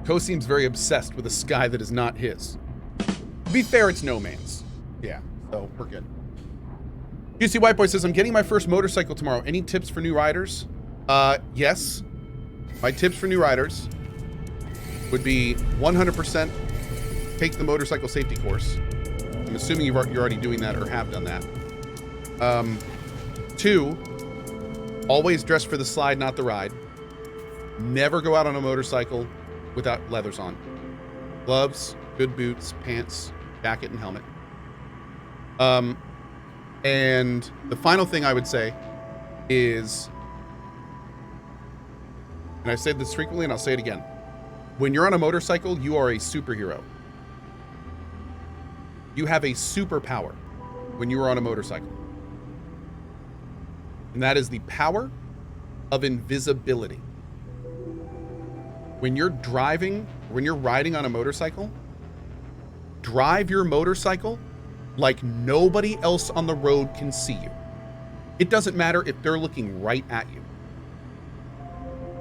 Cohh seems very obsessed with a sky that is not his. To be fair, it's no man's. Yeah, so we're good. UC White Boy says, I'm getting my first motorcycle tomorrow. Any tips for new riders? Yes. My tips for new riders would be 100% take the motorcycle safety course. I'm assuming you're already doing that or have done that. 2, always dress for the slide, not the ride. Never go out on a motorcycle without leathers on. Gloves, good boots, pants, jacket, and helmet. And the final thing I would say is, and I've said this frequently and I'll say it again, when you're on a motorcycle, you are a superhero. You have a superpower when you are on a motorcycle. And that is the power of invisibility. When you're riding on a motorcycle, drive your motorcycle like nobody else on the road can see you. It doesn't matter if they're looking right at you.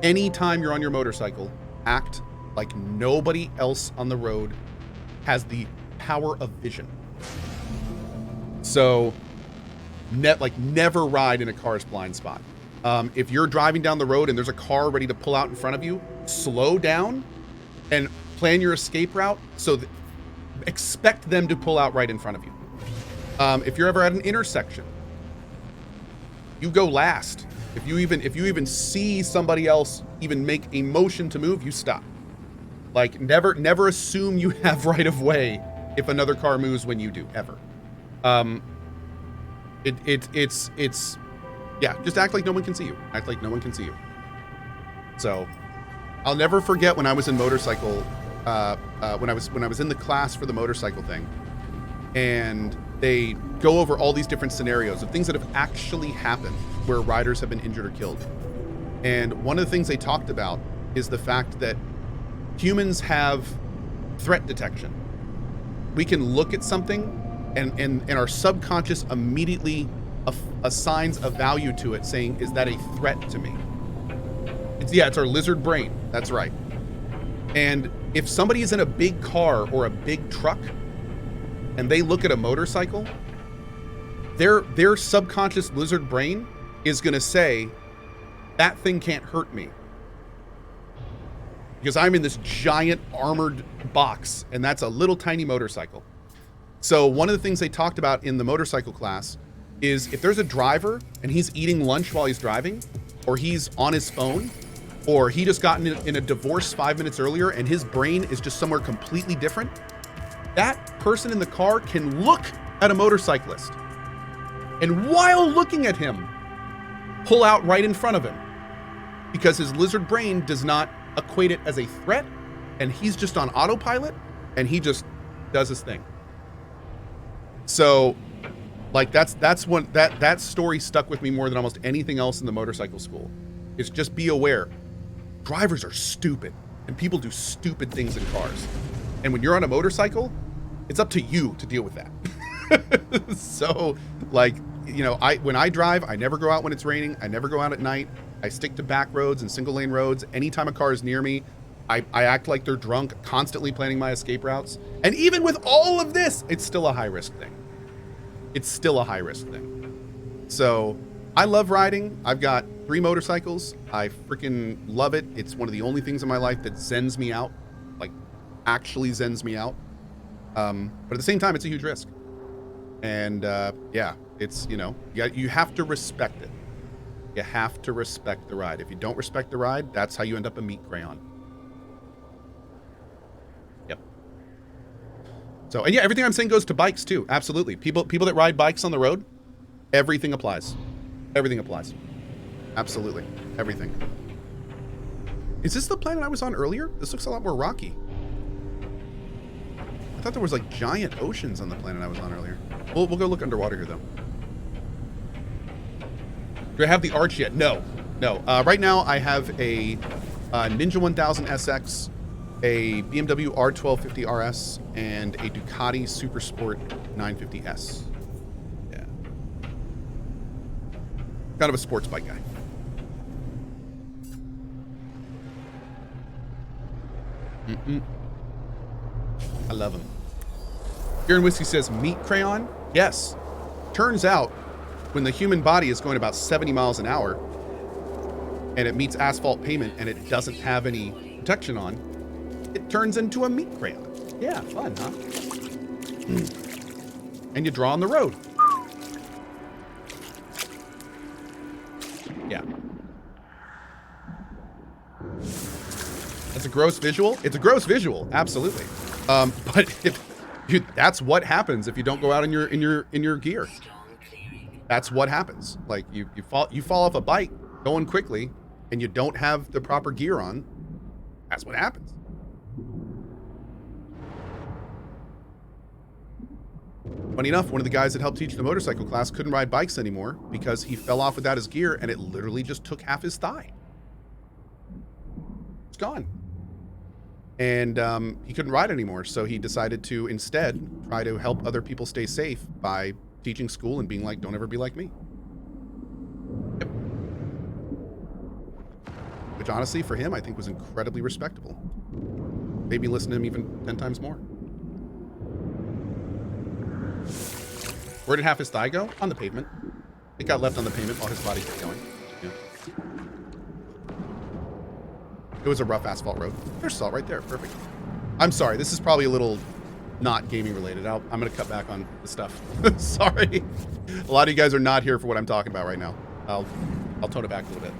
Anytime you're on your motorcycle, act like nobody else on the road has the power of vision. So, never ride in a car's blind spot. If you're driving down the road and there's a car ready to pull out in front of you, slow down and plan your escape route so that expect them to pull out right in front of you. If you're ever at an intersection, you go last. If you even see somebody else even make a motion to move, you stop. Like never assume you have right of way if another car moves when you do, ever. Yeah, just act like no one can see you. Act like no one can see you. So, I'll never forget when I was in motorcycle, when I was in the class for the motorcycle thing, and they go over all these different scenarios of things that have actually happened where riders have been injured or killed. And one of the things they talked about is the fact that humans have threat detection. We can look at something and our subconscious immediately assigns a value to it, saying, is that a threat to me? It's our lizard brain. That's right. And if somebody is in a big car or a big truck and they look at a motorcycle, their subconscious lizard brain is going to say, that thing can't hurt me because I'm in this giant armored box and that's a little tiny motorcycle. So one of the things they talked about in the motorcycle class is if there's a driver and he's eating lunch while he's driving, or he's on his phone, or he just got in a divorce 5 minutes earlier and his brain is just somewhere completely different, that person in the car can look at a motorcyclist and while looking at him, pull out right in front of him because his lizard brain does not equate it as a threat and he's just on autopilot and he just does his thing. So like that's one that story stuck with me more than almost anything else in the motorcycle school. Is just be aware. Drivers are stupid and people do stupid things in cars. And when you're on a motorcycle, it's up to you to deal with that. So like, you know, when I drive, I never go out when it's raining. I never go out at night. I stick to back roads and single lane roads. Anytime a car is near me, I act like they're drunk, constantly planning my escape routes. And even with all of this, it's still a high risk thing. It's still a high risk thing. So I love riding. I've got 3 motorcycles. I freaking love it. It's one of the only things in my life that zens me out, like actually zens me out. But at the same time, it's a huge risk. And yeah, it's, you know, you have to respect it. You have to respect the ride. If you don't respect the ride, that's how you end up a meat crayon. Yep. So, and yeah, everything I'm saying goes to bikes too. Absolutely. People that ride bikes on the road, everything applies. Everything applies. Absolutely. Everything. Is this the planet I was on earlier? This looks a lot more rocky. I thought there was like giant oceans on the planet I was on earlier. We'll go look underwater here though. Do I have the arch yet? No. Right now I have a Ninja 1000 SX, a BMW R1250 RS, and a Ducati Super Sport 950S. Yeah. Kind of a sports bike guy. Mm-mm. I love them. Here in Whiskey says meat crayon. Yes. Turns out when the human body is going about 70 miles an hour and it meets asphalt pavement and it doesn't have any protection on, it turns into a meat crayon. Yeah, fun, huh? And you draw on the road. Yeah. That's a gross visual. It's a gross visual, absolutely. But that's what happens if you don't go out in your gear. That's what happens. Like you fall off a bike going quickly, and you don't have the proper gear on. That's what happens. Funny enough, one of the guys that helped teach the motorcycle class couldn't ride bikes anymore because he fell off without his gear, and it literally just took half his thigh. It's gone. And he couldn't ride anymore, so he decided to instead try to help other people stay safe by teaching school and being like, don't ever be like me. Yep. Which honestly, for him, I think was incredibly respectable. Made me listen to him even 10 times more. Where did half his thigh go? On the pavement. It got left on the pavement while his body kept going. Yeah. It was a rough asphalt road. There's salt right there. Perfect. I'm sorry. This is probably a little not gaming related. I'm going to cut back on the stuff. Sorry. A lot of you guys are not here for what I'm talking about right now. I'll tone it back a little bit.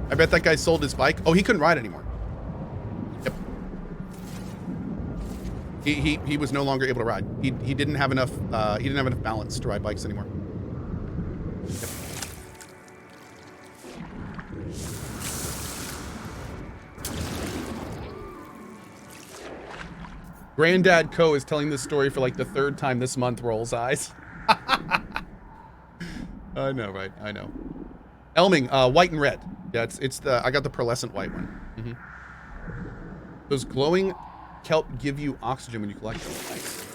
I bet that guy sold his bike. Oh, he couldn't ride anymore. Yep. He was no longer able to ride. He didn't have enough balance to ride bikes anymore. Yep. Granddad Co is telling this story for like the 3rd time this month. Rolls eyes. I know, right? I know. Elming, white and red. Yeah, I got the pearlescent white one. Mm-hmm. Those glowing kelp give you oxygen when you collect them. Nice.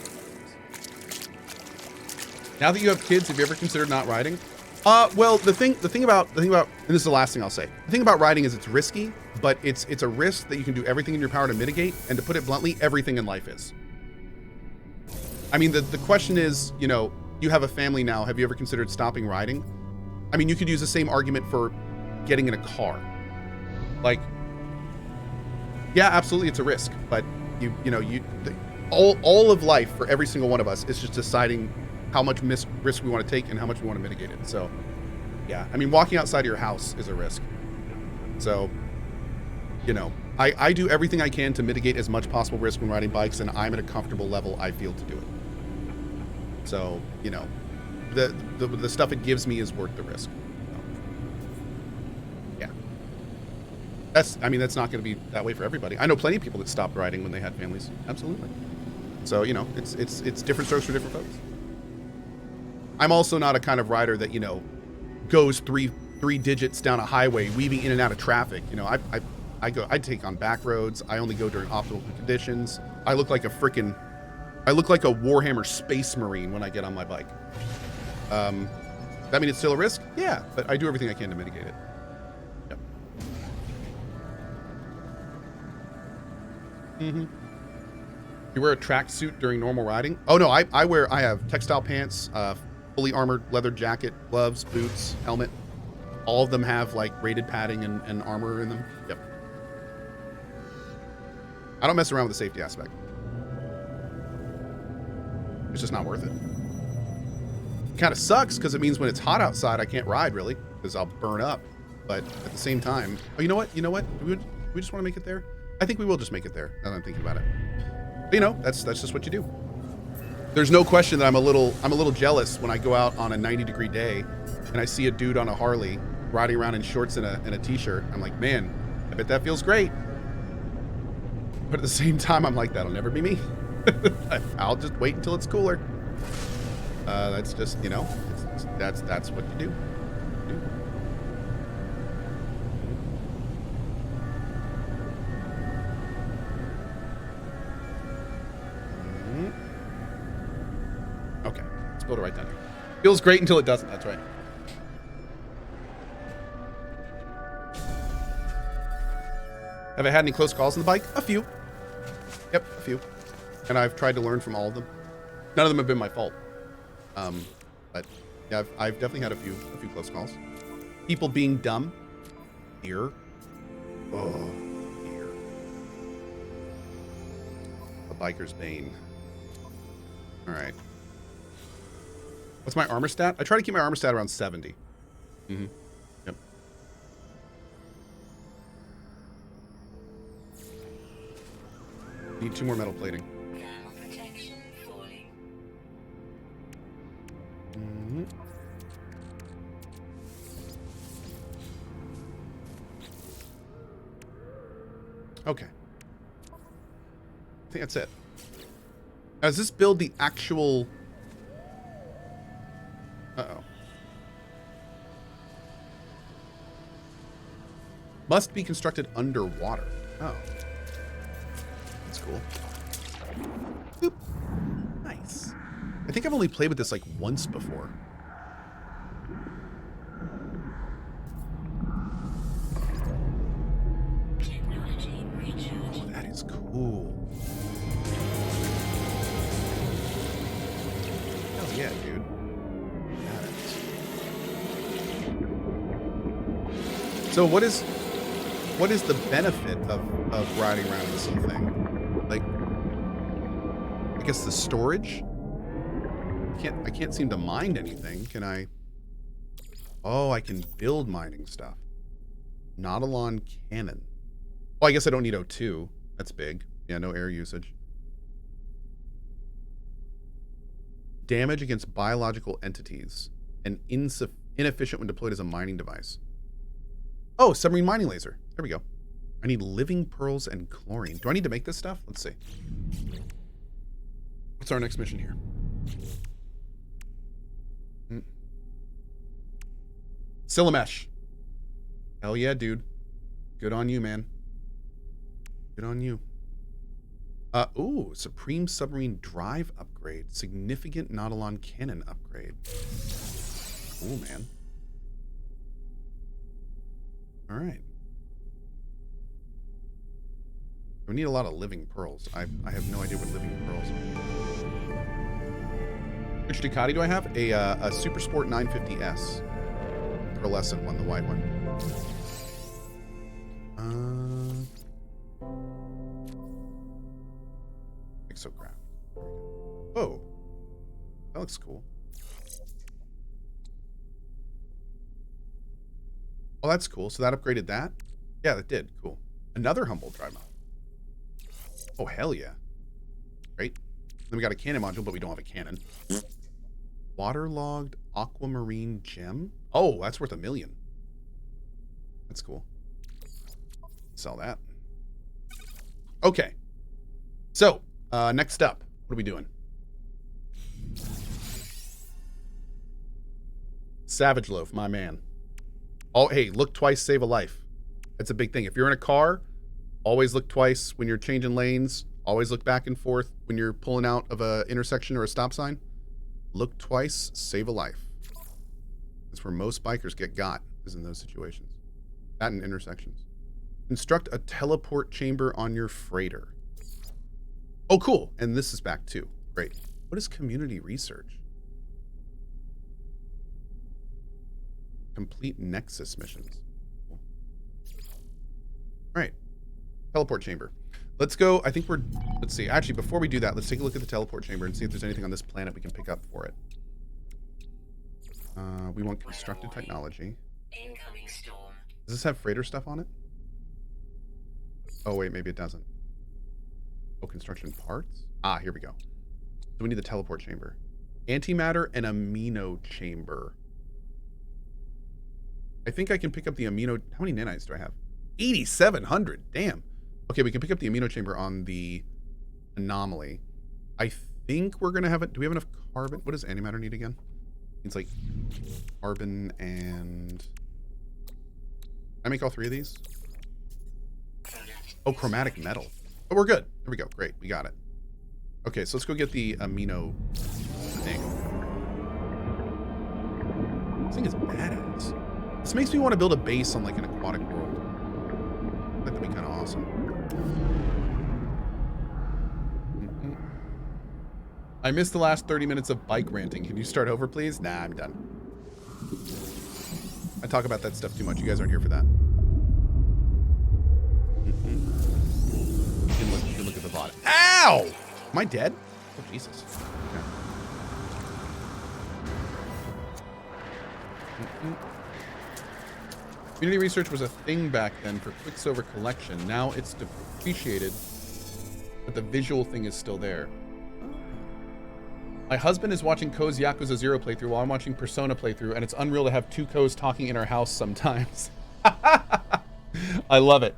Now that you have kids, have you ever considered not riding? Well, the thing about, and this is the last thing I'll say. The thing about riding is it's risky, but it's a risk that you can do everything in your power to mitigate. And to put it bluntly, everything in life is. I mean, the question is, you know, you have a family now. Have you ever considered stopping riding? I mean, you could use the same argument for getting in a car. Like, yeah, absolutely, it's a risk, but all of life for every single one of us is just deciding how much risk we want to take and how much we want to mitigate it. So, yeah, I mean, walking outside of your house is a risk. So, you know, I do everything I can to mitigate as much possible risk when riding bikes, and I'm at a comfortable level, I feel, to do it. So, you know, the stuff it gives me is worth the risk. Yeah. That's not going to be that way for everybody. I know plenty of people that stopped riding when they had families. Absolutely. So, you know, it's different strokes for different folks. I'm also not a kind of rider that, you know, goes three digits down a highway, weaving in and out of traffic. You know, I take on back roads. I only go during optimal conditions. I look like a Warhammer Space Marine when I get on my bike. That mean it's still a risk? Yeah, but I do everything I can to mitigate it. Yep. Mm-hmm. You wear a tracksuit during normal riding? Oh no, I have textile pants, fully armored leather jacket, gloves, boots, helmet. All of them have like rated padding and armor in them. Yep. I don't mess around with the safety aspect. It's just not worth it. It kind of sucks because it means when it's hot outside, I can't ride really because I'll burn up. But at the same time, oh, you know what? We just want to make it there. I think we will just make it there. Now that I'm thinking about it. But, you know, that's just what you do. There's no question that I'm a little jealous when I go out on a 90-degree day and I see a dude on a Harley riding around in shorts and a t-shirt. I'm like, man, I bet that feels great. But at the same time, I'm like, that'll never be me. I'll just wait until it's cooler. That's just, you know, that's what you do. Okay, let's build it right down here. Feels great until it doesn't. That's right. Have I had any close calls on the bike? A few. Yep, a few. And I've tried to learn from all of them. None of them have been my fault. But yeah, I've definitely had a few close calls. People being dumb. Deer. Oh, deer. A biker's bane. All right. What's my armor stat? I try to keep my armor stat around 70. Mm-hmm. Yep. Need 2 more metal plating. Mm-hmm. Okay. I think that's it. Now, does this build the actual... Uh-oh. Must be constructed underwater. Oh. That's cool. Boop. Nice. I think I've only played with this like once before. Oh, that is cool. Hell yeah, dude. So what is the benefit of riding around in this little thing? Like, I guess the storage? I can't seem to mine anything. Can I? Oh, I can build mining stuff. Nautilon cannon. Oh, I guess I don't need O2. That's big. Yeah, no air usage. Damage against biological entities and inefficient when deployed as a mining device. Oh, submarine mining laser. There we go. I need living pearls and chlorine. Do I need to make this stuff? Let's see. What's our next mission here? Silamesh. Hell yeah, dude. Good on you, man. Good on you. Ooh, Supreme Submarine Drive upgrade. Significant Nautilon Cannon upgrade. Cool, man. All right. We need a lot of living pearls. I have no idea what living pearls are. Which Ducati do I have? A Super Sport 950S. Pearlescent one, the white one. Exocraft. Oh, that looks cool. Oh, that's cool. So that upgraded that? Yeah, that did. Cool. Another Humboldt drive module. Oh, hell yeah. Great. Then we got a cannon module, but we don't have a cannon. Waterlogged aquamarine gem? Oh, that's worth $1 million. That's cool. Sell that. Okay. So, next up, what are we doing? Savage Loaf, my man. Oh, hey, look twice, save a life. That's a big thing. If you're in a car, always look twice when you're changing lanes. Always look back and forth when you're pulling out of an intersection or a stop sign. Look twice, save a life. That's where most bikers get got, is in those situations. That and intersections. Construct a teleport chamber on your freighter. Oh, cool. And this is back too. Great. What is community research? Complete Nexus missions. Cool. All right. Teleport chamber. Let's go. I think let's see. Actually, before we do that, let's take a look at the teleport chamber and see if there's anything on this planet we can pick up for it. We want constructed technology. Incoming storm. Does this have freighter stuff on it? Oh, wait, maybe it doesn't. Oh, construction parts? Ah, here we go. So we need the teleport chamber. Antimatter and amino chamber. I think I can pick up the amino... How many nanites do I have? 8,700. Damn. Okay, we can pick up the amino chamber on the anomaly. I think we're going to have it... Do we have enough carbon? What does antimatter need again? It's like carbon and... Can I make all 3 of these? Oh, chromatic metal. Oh, we're good. There we go. Great. We got it. Okay, so let's go get the amino thing. thing is badass. This makes me want to build a base on like an aquatic world. That'd be kind of awesome. I missed the last 30 minutes of bike ranting. Can you start over, please? Nah, I'm done. I talk about that stuff too much. You guys aren't here for that. You can look at the VOD. Ow! Am I dead? Oh, Jesus. Okay. Community research was a thing back then for Quicksilver collection. Now it's depreciated, but the visual thing is still there. My husband is watching Ko's Yakuza 0 playthrough while I'm watching Persona playthrough, and it's unreal to have two Ko's talking in our house sometimes. I love it.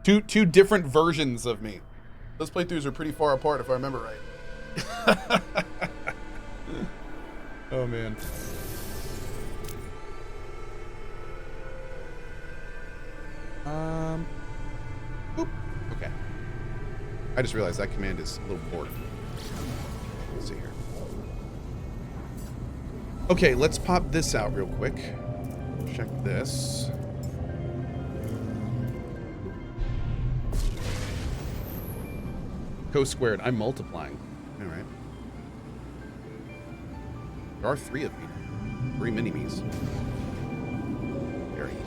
Two different versions of me. Those playthroughs are pretty far apart if I remember right. Oh, man. Boop. Okay. I just realized that command is a little bored. Let's see here. Okay, let's pop this out real quick. Check this. Co squared. I'm multiplying. All right. There are 3 of me. 3 mini-me's. Very good.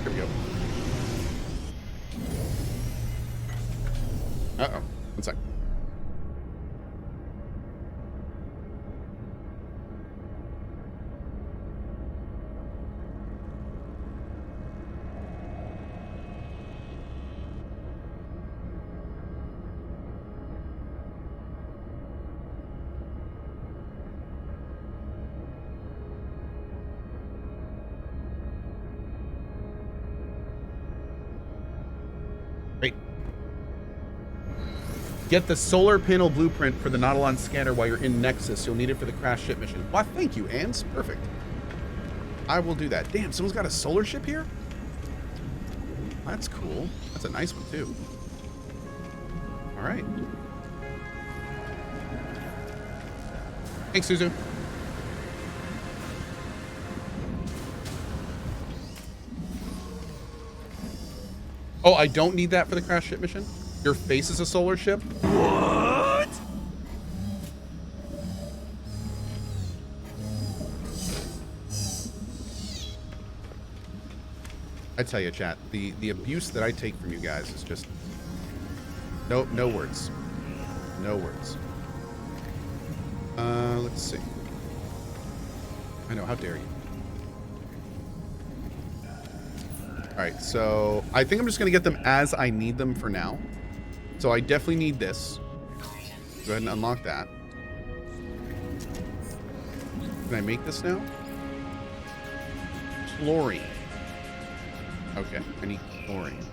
Here we go. Uh-oh. One sec. Great. Get the solar panel blueprint for the Nautilon scanner while you're in Nexus. You'll need it for the crash ship mission. Why, thank you, Ans. Perfect. I will do that. Damn, someone's got a solar ship here? That's cool. That's a nice one, too. All right. Thanks, Suzu. Oh, I don't need that for the crash ship mission? Your face is a solar ship? What? I tell you, chat, the abuse that I take from you guys is just no words. No words. Let's see. I know, how dare you? All right, so I think I'm just gonna get them as I need them for now. So I definitely need this. Go ahead and unlock that. Can I make this now? Chlorine. Okay, I need chlorine.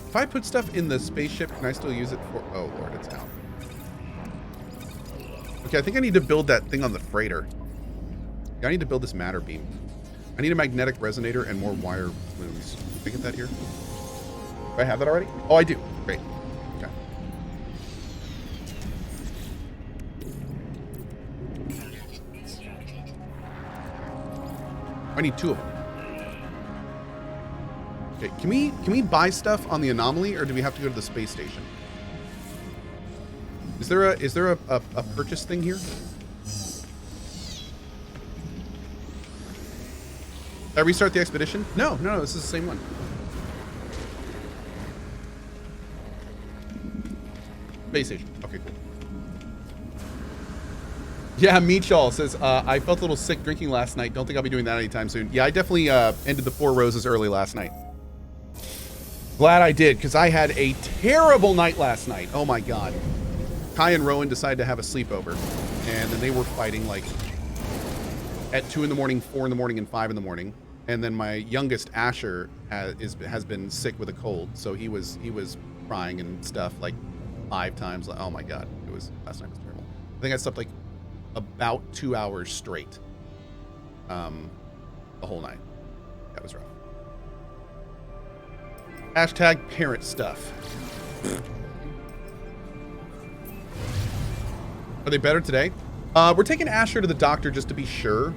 If I put stuff in the spaceship, can I still use it for... Oh, Lord, it's out. Okay, I think I need to build that thing on the freighter. Yeah, I need to build this matter beam. I need a magnetic resonator and more wire looms. Can I get that here? Do I have that already? Oh, I do. Great. Okay. I need 2 of them. Okay, can we buy stuff on the anomaly, or do we have to go to the space station? Is there a purchase thing here? Did I restart the expedition? No, this is the same one. Space station. Okay, cool. Yeah, Meatshall says, I felt a little sick drinking last night. Don't think I'll be doing that anytime soon. Yeah, I definitely ended the 4 roses early last night. Glad I did, because I had a terrible night last night. Oh my god. Kai and Rowan decided to have a sleepover, and then they were fighting like at 2 in the morning, 4 in the morning, and 5 in the morning. And then my youngest Asher has been sick with a cold, so he was crying and stuff like 5 times. Oh my god, last night was terrible. I think I slept like about 2 hours straight, the whole night. That was rough. Hashtag parent stuff. Are they better today? We're taking Asher to the doctor just to be sure.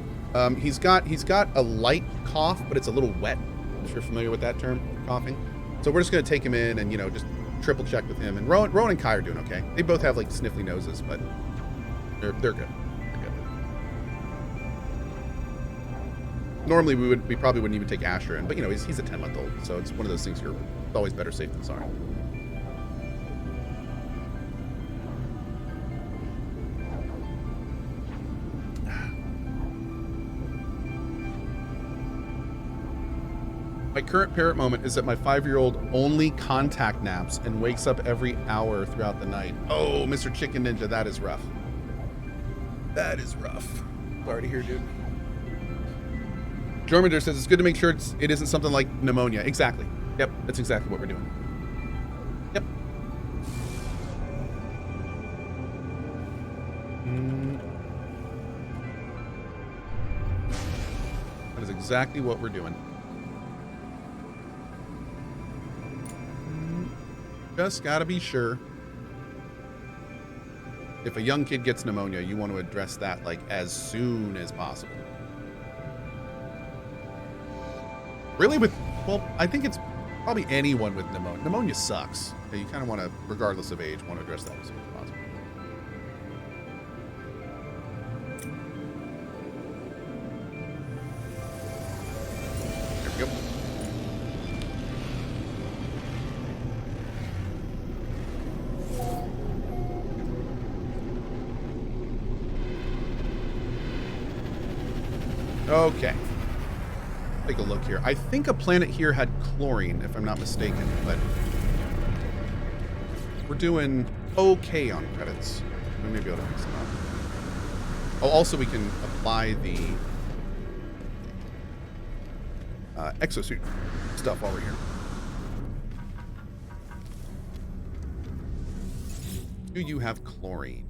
He's got a light cough, but it's a little wet. If you're familiar with that term, coughing. So we're just gonna take him in and just triple check with him. And Rowan and Kai are doing okay. They both have like sniffly noses, but they're good. They're good. Normally we probably wouldn't even take Asher in, but he's a 10-month-old, so it's one of those things it's always better safe than sorry. My current parent moment is that my 5-year-old only contact naps and wakes up every hour throughout the night. Oh, Mr. Chicken Ninja, that is rough. That is rough. Sorry to hear, dude. Jormander says it's good to make sure it isn't something like pneumonia. Exactly. Yep, that's exactly what we're doing. Yep. That is exactly what we're doing. Just gotta be sure. If a young kid gets pneumonia, you want to address that like as soon as possible. Really I think it's probably anyone with pneumonia. Pneumonia sucks. You kind of want to, regardless of age, want to address that as soon as possible. There we go. Okay. Take a look here. I think a planet here had chlorine, if I'm not mistaken, but we're doing okay on credits. We may be able to fix them up. Oh, also we can apply the exosuit stuff while we're here. Do you have chlorine?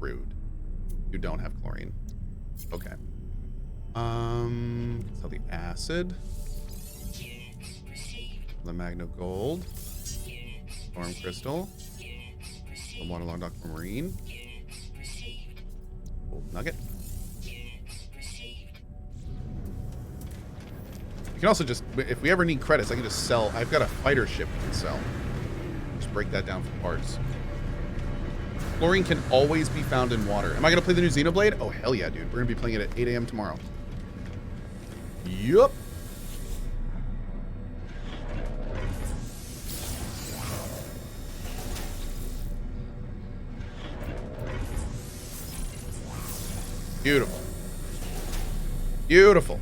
Rude. You don't have chlorine. Okay. So the acid. The Magno Gold. Storm Crystal. The Waterlogged Aquamarine. Gold Nugget. You can also just, if we ever need credits, I can just sell. I've got a fighter ship we can sell. Just break that down for parts. Chlorine can always be found in water. Am I going to play the new Xenoblade? Oh, hell yeah, dude. We're going to be playing it at 8 a.m. tomorrow. Yup. Beautiful. Beautiful.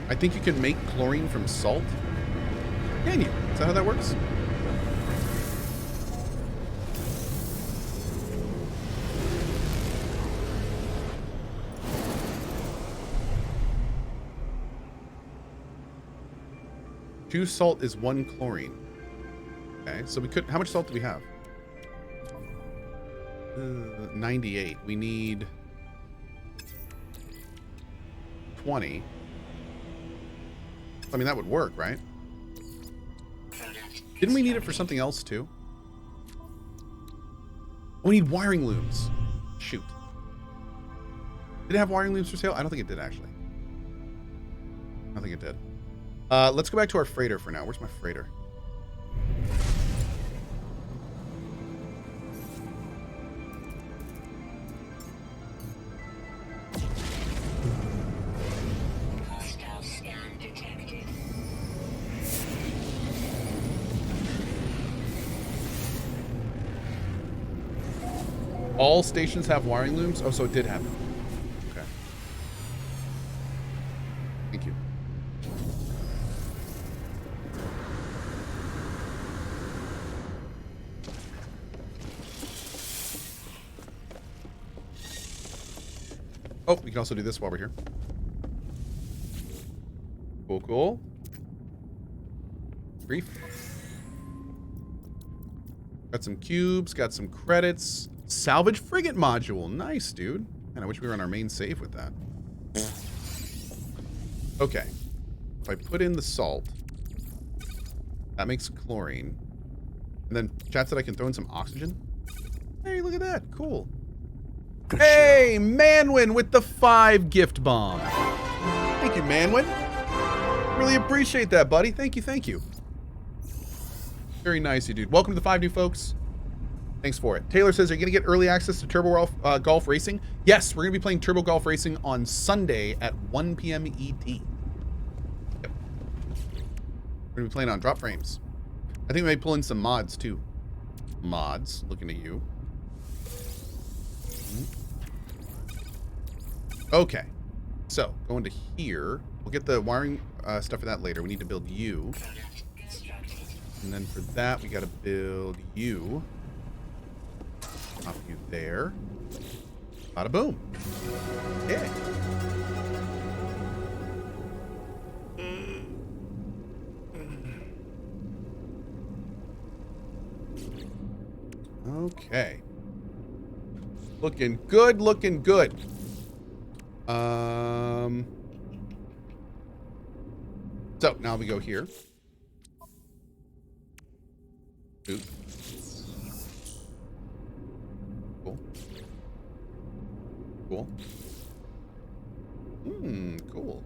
I think you can make chlorine from salt. Can you? Is that how that works? Two salt is 1 chlorine. Okay, so we could. How much salt do we have? 98. We need 20. I mean, that would work, right? Didn't we need it for something else too? Oh, we need wiring looms. Shoot. Did it have wiring looms for sale? I don't think it did, actually. I don't think it did. Let's go back to our freighter for now. Where's my freighter? Hostile scan detected. All stations have wiring looms? Oh, so it did have them. Okay. Thank you. Oh, we can also do this while we're here. Cool, cool. Brief. Got some cubes, got some credits. Salvage frigate module. Nice, dude. Man, I wish we were on our main save with that. Okay. If I put in the salt, that makes chlorine. And then chat said I can throw in some oxygen. Hey, look at that. Cool. Good Hey, Manwin with the 5 gift bomb. Thank you, Manwin. Really appreciate that, buddy. Thank you, thank you. Very nice, you dude. Welcome to the 5 new folks. Thanks for it. Taylor says, are you going to get early access to Turbo Golf Racing? Yes, we're going to be playing Turbo Golf Racing on Sunday at 1 p.m. ET. Yep. We're going to be playing on drop frames. I think we may pull in some mods, too. Mods, looking at you. Okay. So, going to here. We'll get the wiring stuff for that later. We need to build you. And then for that, we got to build you. Pop you there. Bada boom. Yeah. Okay. Looking good, looking good. So now we go here. Ooh. Cool. Cool. Cool.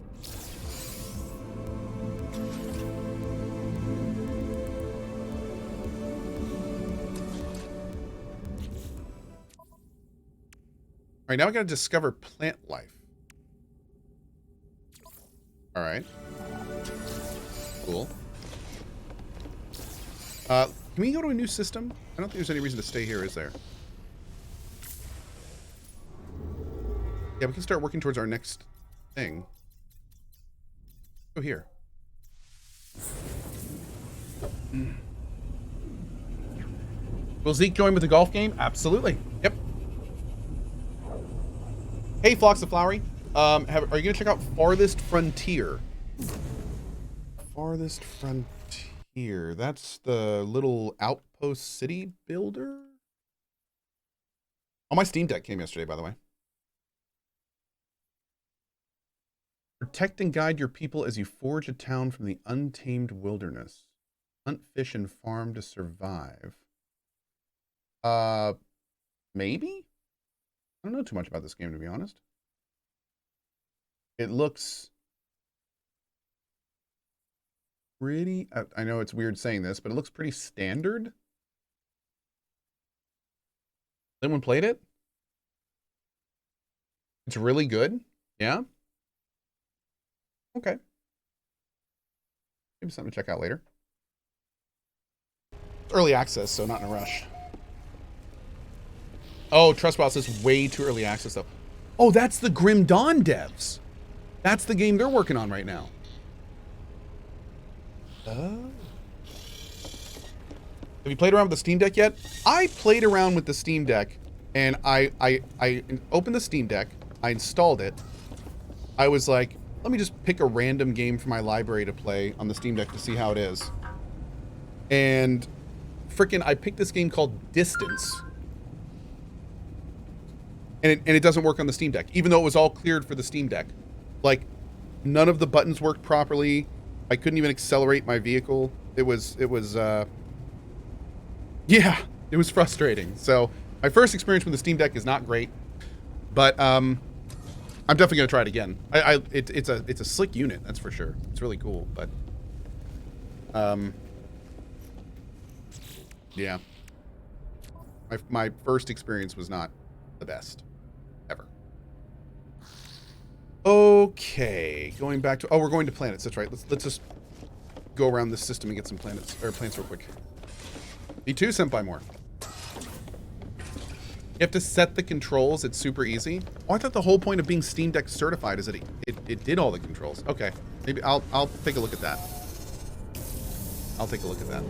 All right, now we gotta discover plant life. All right. Cool. Can we go to a new system? I don't think there's any reason to stay here, is there? Yeah, we can start working towards our next thing. Go here. Will Zeke join with the golf game? Absolutely. Yep. Hey, Flocks of Flowery. Are you going to check out Farthest Frontier? Farthest Frontier. That's the little outpost city builder? Oh, my Steam Deck came yesterday, by the way. Protect and guide your people as you forge a town from the untamed wilderness. Hunt, fish, and farm to survive. Maybe? I don't know too much about this game, to be honest. It looks pretty... I know it's weird saying this, but it looks pretty standard. Anyone played it? It's really good? Yeah? Okay. Maybe something to check out later. It's early access, so not in a rush. Oh, Trustwell says way too early access, though. Oh, that's the Grim Dawn devs. That's the game they're working on right now. Oh. Have you played around with the Steam Deck yet? I played around with the Steam Deck, and I opened the Steam Deck, I installed it. I was like, let me just pick a random game from my library to play on the Steam Deck to see how it is. And frickin' I picked this game called Distance. And it doesn't work on the Steam Deck, even though it was all cleared for the Steam Deck. Like, none of the buttons worked properly. I couldn't even accelerate my vehicle. It was yeah, it was frustrating. So my first experience with the Steam Deck is not great, but I'm definitely gonna try it again. It's a slick unit, that's for sure. It's really cool, but yeah, my first experience was not the best ever. Okay, going back to we're going to planets. That's right. Let's just go around this system and get some planets real quick. B2 Senpai more. You have to set the controls. It's super easy. Oh, I thought the whole point of being Steam Deck certified is that it did all the controls. Okay, maybe I'll take a look at that. I'll take a look at that.